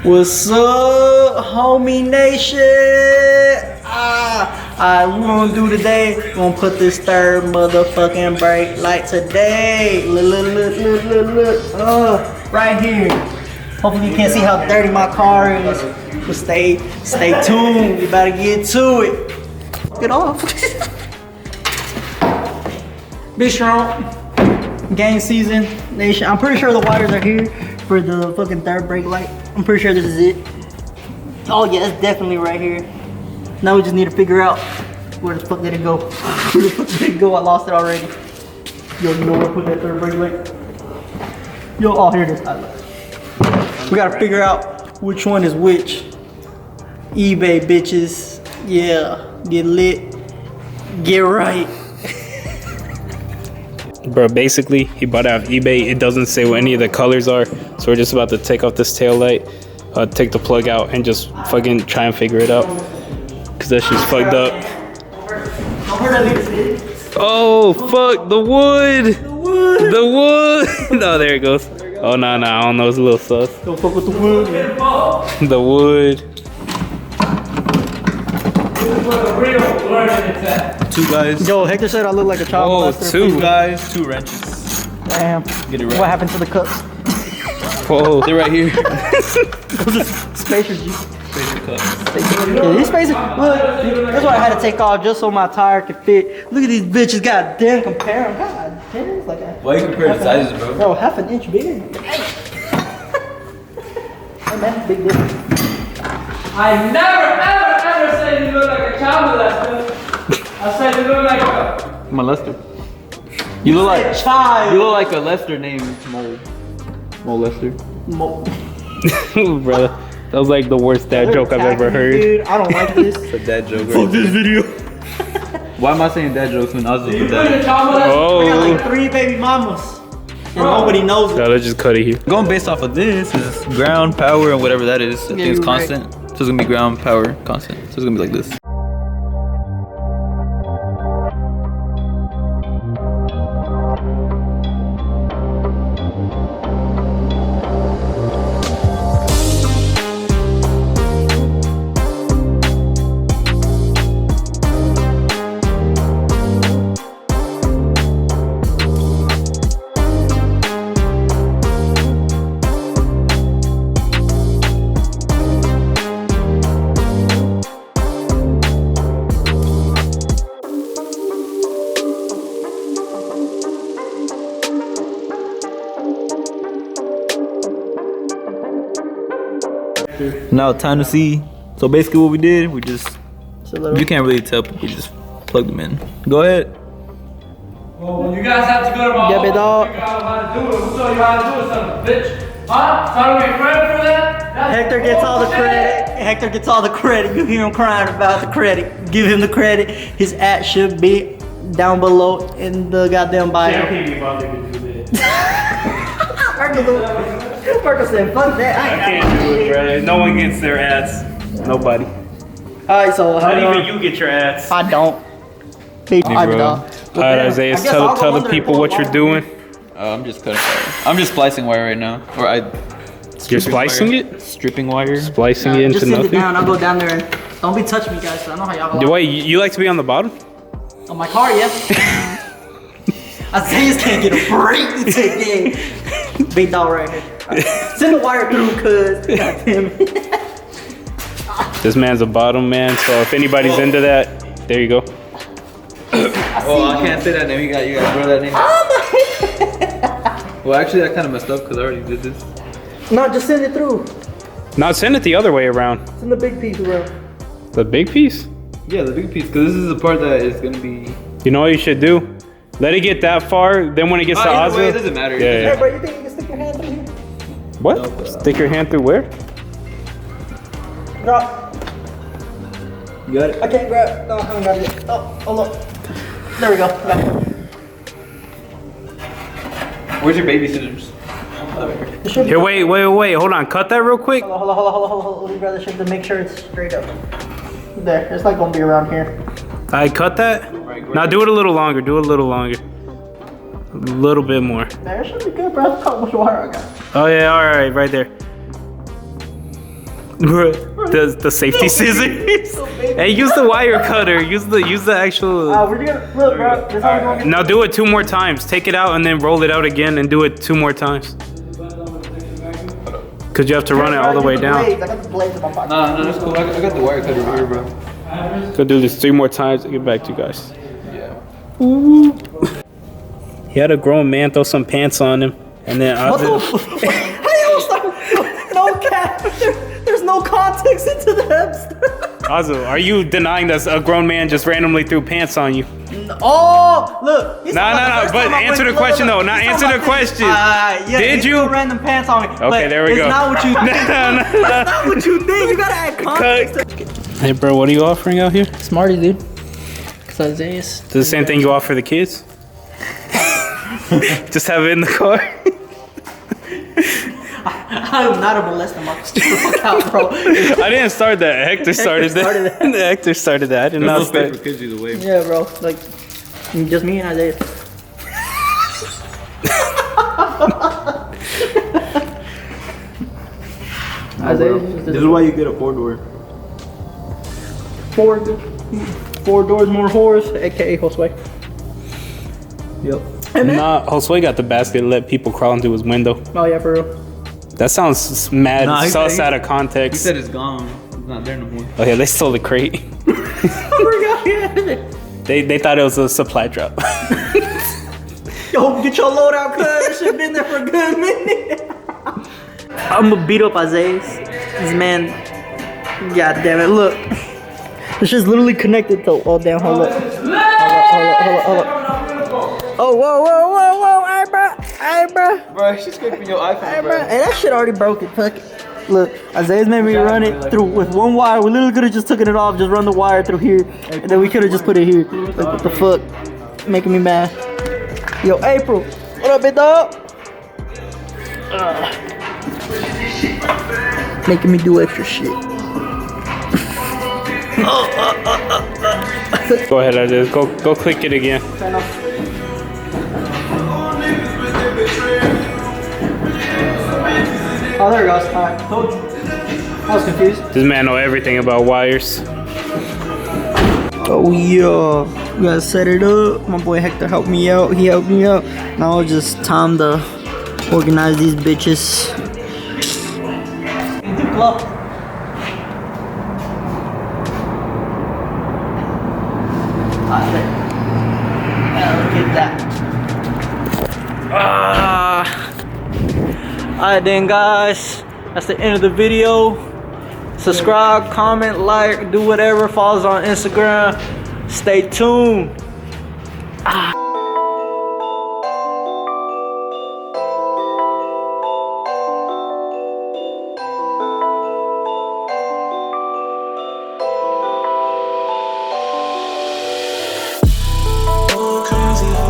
What's up, homie nation? What we gonna do today? We gonna put this third motherfucking brake light today. Look, right here. Hopefully you can't see how dirty my car is. But stay tuned. We better get to it. Get off. Big strong. Game season nation. I'm pretty sure the wires are here for the fucking third brake light. I'm pretty sure this is it. Oh yeah, it's definitely right here. Now we just need to figure out where the fuck did it go. Where the fuck did it go? I lost it already. Yo, you know where to put that third brake light? Yo, oh here it is. We gotta figure out which one is which. eBay bitches. Yeah, get lit. Get right. Bro, basically, he bought it off eBay. It doesn't say what any of the colors are. So we're just about to take off this tail light, take the plug out, and just fucking try and figure it out. Cause that shit's fucked up. Oh, fuck, the wood. The wood. No, there it goes. Oh, no, I don't know. It's a little sus. Don't fuck with the wood. The wood. Two guys. Yo, Hector said I look like a child molester. Two guys, 2 wrenches. Damn. Get it right. What happened to the cups? Whoa. They're right here. Those are spacers, G. Spacer cups. Yeah, these spacers, look, that's why I had to take off just so my tire could fit. Look at these bitches, god damn, compare them. God damn, it's like a... Why you compare the sizes, bro? Bro, half an inch bigger. Hey man, big difference. I never, ever said you look like a child molester. I said you look like a... Molester. You look like child. You look like a Lester named Molester. Brother, that was like the worst dad joke I've ever heard. Dude, I don't like this. It's a dad joke. Fuck this video. Why am I saying dad jokes when Ozil You did look like a that? child molester. I got Oh. like 3 baby mamas. And nobody knows it. No, let's just cut it here. Going based off of this is ground, power, and whatever that is. I think it's you're right. constant. So it's gonna be ground, power, constant. So it's gonna be like this. Now time to see. So basically what we did, we just, you can't really tell, but we just plugged them in. Go ahead. Well, when you guys have to go to my Yeah, office big dog. to figure out how to do it, who told you how to do it, son of a bitch? Huh? Trying to get credit for that? That's Hector gets all the bullshit. credit. Hector gets all the credit. You hear him crying about the credit. Give him the credit. His ad should be down below in the goddamn bio. Marcus said, fuck that. I Can't do it, bro. No one gets their ads. Nobody. Alright, so Not even you get your ads. I don't. Big bro. Alright, Isaiah, tell the people what you're doing. I'm just cutting wire. I'm just splicing wire right now. You're splicing it? Stripping wire. Splicing it into Just send it nothing? down. I'll go down there and don't be touching me, guys. So I know how y'all go. Wait, you like to be on the bottom? On my car, yeah. Isaiah can't get a break today. Big dog right here. Right. Send the wire through, cuz. God damn it. This man's a bottom man, so if anybody's into that, there you go. Oh, I can't say that name. You gotta throw that name. Well, actually, I kind of messed up because I already did this. No, just send it through. Now send it the other way around. Send the big piece around. The big piece? Yeah, the big piece, because this is the part that is gonna be. You know what you should do? Let it get that far, then when it gets to Either way, it Ozil. doesn't matter. Yeah, Hey, bro, you think you can stick your hand through here? What? Stick your hand through where? Drop. You got it? I can't grab. No, I haven't got it yet. Oh, hold up. There we go. Got it. Where's your babysitters? It should be- Here, wait. Hold on. Cut that real quick. Hold on. Let me grab the shit to make sure it's straight up. There. It's not gonna be around here. I cut that. Now do it a little longer. Do it a little longer. A little bit more. There, it should be good, bro. Look how much wire I got. Oh yeah, all right, right there. The safety scissors. Hey, use the wire cutter. Use the actual. We're gonna look, bro. This is how we're gonna get. Now do it 2 more times. Take it out and then roll it out again and do it 2 more times. Cause you have to run it all the way down. I got the blades in my pocket. No, that's cool. I got the wire cutter over here, bro. Go do this 3 more times and get back to you guys. Yeah. He had a grown man throw some pants on him, and then What the no cap. There's no context into the hamster. Ozil, are you denying that a grown man just randomly threw pants on you? Oh, look. he's No, talking about the but first time I answer went- the question though. Not he's answer talking the about question. yeah, Did he you? threw random pants on me. Okay, there we go. It's not what you think. No. That's not what you think. You gotta add context. Hey, bro, what are you offering out here? Smarty, dude. Cause Isaiah's. The same thing you offer the kids? Just have it in the car. I'm not a molester, Marcus. Fuck out, bro. I didn't start that. Hector started started that. Hector started that. I did not start. for kids either way. Yeah, bro. Like, just me and Isaiah. Isaiah. This is why you get a 4-door. Four doors, more horse, aka Josue. Yep. Nah, Josue got the basket and let people crawl into his window. Oh yeah, for real. That sounds mad Nah, he sauce said- out of He context. said it's gone. It's not there no more. Oh yeah, they stole the crate. They thought it was a supply drop. Yo, get your load out, cuz. That shit been there for a good minute. I'm gonna beat up Isaiah. This man. God damn it, look. This shit's literally connected to. Oh damn, hold up. Hold up. Oh, whoa. Hey, bro. Bro, she's scraping your iPhone, Hey, bro. Hey, that shit already broke it. Fuck it. Look, Isaiah's made me run it through with one wire. We literally could have just taken it off, just run the wire through here, and then we could have just put it here. Like, what the fuck? Making me mad. Yo, April. What up, big dog? Making me do extra shit. Go ahead, Isaiah. Go click it again. Oh, there it goes. Alright, told you. I was confused. This man know everything about wires. Oh yeah, we gotta set it up. My boy Hector helped me out. He helped me out. Now it's just time to organize these bitches. Look at that. Alright then, guys. That's the end of the video. Subscribe, comment, like, do whatever. Follow us on Instagram. Stay tuned.